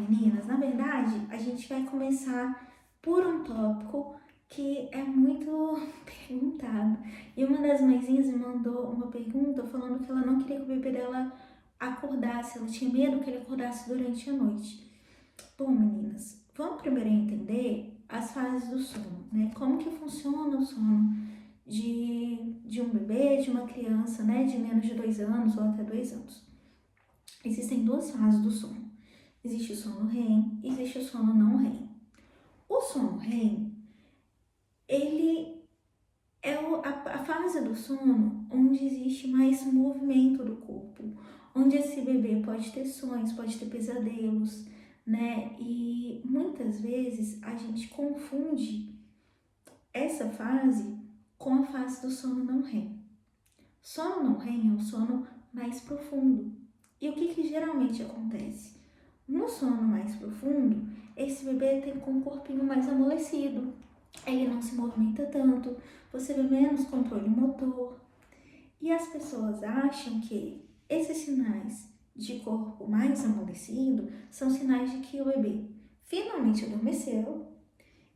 meninas, na verdade, a gente vai começar por um tópico que é muito perguntado. E uma das mãezinhas me mandou uma pergunta falando que ela não queria que o bebê dela acordasse, ela tinha medo que ele acordasse durante a noite. Bom, meninas, vamos primeiro entender as fases do sono, né? Como que funciona o sono de um bebê, de uma criança, né? De menos de 2 anos ou até 2 anos. Existem duas fases do sono. Existe o sono REM e existe o sono não REM. O sono REM, ele é a fase do sono onde existe mais movimento do corpo, onde esse bebê pode ter sonhos, pode ter pesadelos, né? E muitas vezes a gente confunde essa fase com a fase do sono não REM. Sono não REM é o sono mais profundo. E o que geralmente acontece? No sono mais profundo, esse bebê tem com o corpinho mais amolecido, ele não se movimenta tanto, você vê menos controle motor. E as pessoas acham que esses sinais de corpo mais amolecido são sinais de que o bebê finalmente adormeceu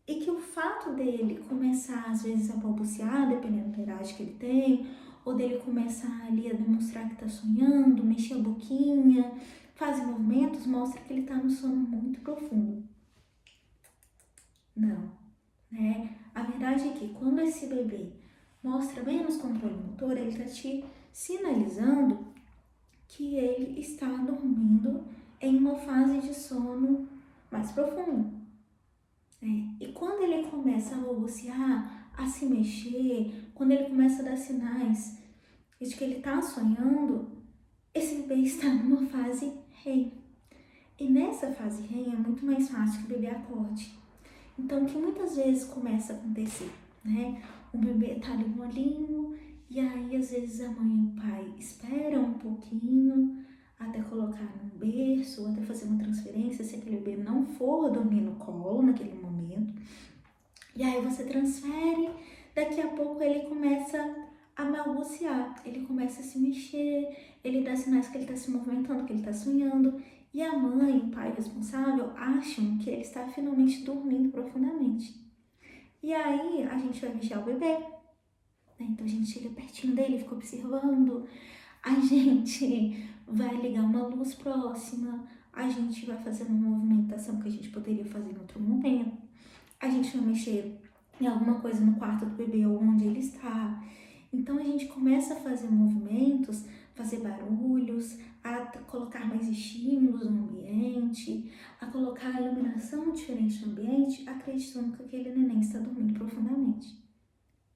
e que o fato dele começar às vezes a balbuciar, dependendo da idade que ele tem, ou dele começar ali a demonstrar que está sonhando, mexer a boquinha, fazer movimentos, mostra que ele está no sono muito profundo. Não, né? A verdade é que quando esse bebê mostra menos controle motor, ele está te sinalizando que ele está dormindo em uma fase de sono mais profundo. E quando ele começa a balbuciar, a se mexer, quando ele começa a dar sinais de que ele está sonhando, esse bebê está numa fase REM. E nessa fase REM é muito mais fácil que o bebê acorde. Então, o que muitas vezes começa a acontecer, né? O bebê tá ali molinho, e aí às vezes a mãe e o pai esperam um pouquinho até colocar num berço, ou até fazer uma transferência, se aquele bebê não for dormir no colo naquele momento. E aí você transfere, daqui a pouco ele começa a balbuciar, ele começa a se mexer, ele dá sinais que ele está se movimentando, que ele está sonhando. E a mãe, o pai responsável, acham que ele está finalmente dormindo profundamente. E aí a gente vai vigiar o bebê, né? Então a gente chega pertinho dele, fica observando, a gente vai ligar uma luz próxima, a gente vai fazer uma movimentação que a gente poderia fazer em outro momento, a gente vai mexer em alguma coisa no quarto do bebê ou onde ele está. Então a gente começa a fazer movimentos, fazer barulhos, a colocar mais estímulos no ambiente, a colocar a iluminação diferente no ambiente, acreditando que aquele neném está dormindo profundamente.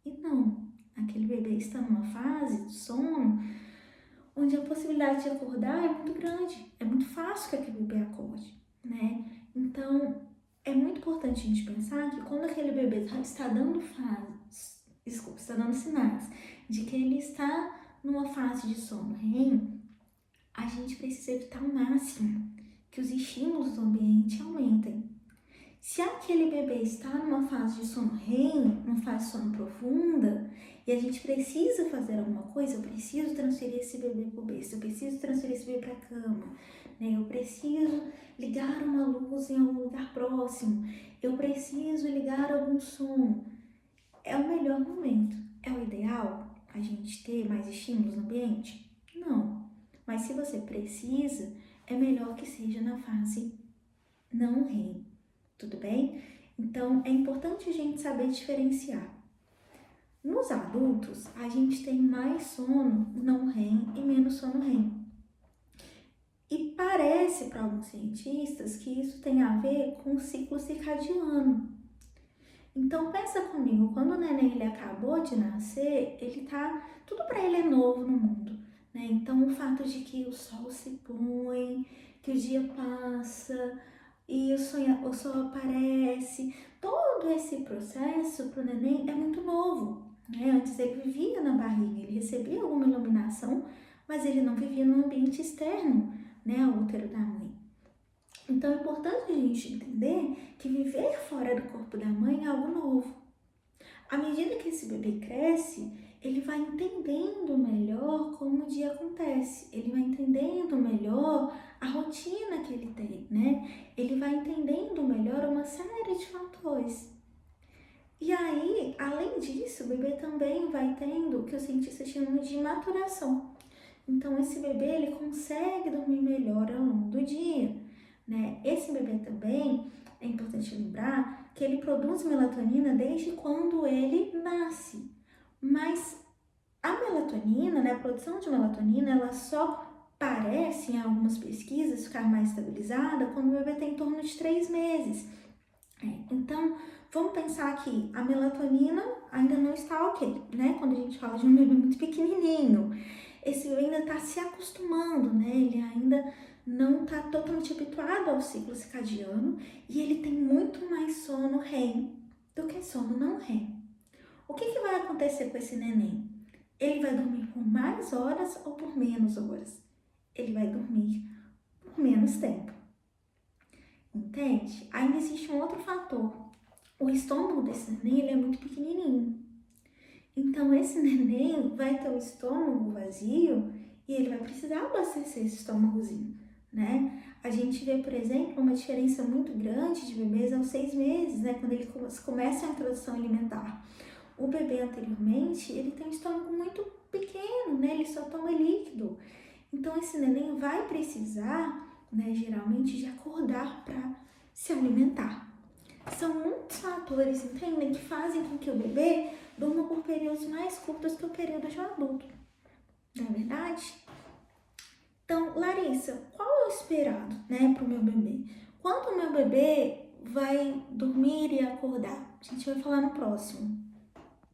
E não, aquele bebê está numa fase de sono onde a possibilidade de acordar é muito grande, é muito fácil que aquele bebê acorde, né? Então é muito importante a gente pensar que quando aquele bebê está dando está dando sinais de que ele está numa fase de sono REM, a gente precisa evitar ao máximo que os estímulos do ambiente aumentem. Se aquele bebê está numa fase de sono REM, numa fase de sono profunda, e a gente precisa fazer alguma coisa, eu preciso transferir esse bebê para o berço, eu preciso transferir esse bebê para a cama, né? Eu preciso ligar uma luz em algum lugar próximo, eu preciso ligar algum som. É o melhor momento. É o ideal a gente ter mais estímulos no ambiente? Não. Mas se você precisa, é melhor que seja na fase não REM. Tudo bem? Então, é importante a gente saber diferenciar. Nos adultos, a gente tem mais sono não REM e menos sono REM. E parece para alguns cientistas que isso tem a ver com o ciclo circadiano. Então pensa comigo, quando o neném ele acabou de nascer, tudo para ele é novo no mundo, né? Então o fato de que o sol se põe, que o dia passa e o sol aparece, todo esse processo para o neném é muito novo, né? Antes ele vivia na barriga, ele recebia alguma iluminação, mas ele não vivia no ambiente externo, né, ao útero da mãe. Então é importante a gente entender que viver fora do corpo da mãe é algo novo. À medida que esse bebê cresce, ele vai entendendo melhor como o dia acontece, ele vai entendendo melhor a rotina que ele tem, né? Ele vai entendendo melhor uma série de fatores. E aí, além disso, o bebê também vai tendo o que os cientistas chamam de maturação. Então, esse bebê ele consegue dormir melhor ao longo do dia, né? Esse bebê também, é importante lembrar que ele produz melatonina desde quando ele nasce. Mas a melatonina, né, a produção de melatonina, ela só parece, em algumas pesquisas, ficar mais estabilizada quando o bebê tem em torno de 3 meses. Então, vamos pensar que a melatonina ainda não está ok, né? Quando a gente fala de um bebê muito pequenininho, esse bebê ainda está se acostumando, né? Ele ainda não está totalmente habituado ao ciclo circadiano e ele tem muito mais sono REM do que sono não REM. O que vai acontecer com esse neném? Ele vai dormir por mais horas ou por menos horas? Ele vai dormir por menos tempo. Entende? Ainda existe um outro fator. O estômago desse neném ele é muito pequenininho. Então, esse neném vai ter o estômago vazio e ele vai precisar abastecer esse estômagozinho, né? A gente vê, por exemplo, uma diferença muito grande de bebês aos 6 meses, né? Quando eles começam a introdução alimentar. O bebê anteriormente, ele tem um estômago muito pequeno, né? Ele só toma líquido. Então, esse neném vai precisar, né, geralmente, de acordar para se alimentar. São muitos fatores, entendem, que fazem com que o bebê durma por períodos mais curtos que o período de um adulto. Não é verdade? Então, Larissa, qual é o esperado, né, para o meu bebê? Quando o meu bebê vai dormir e acordar? A gente vai falar no próximo.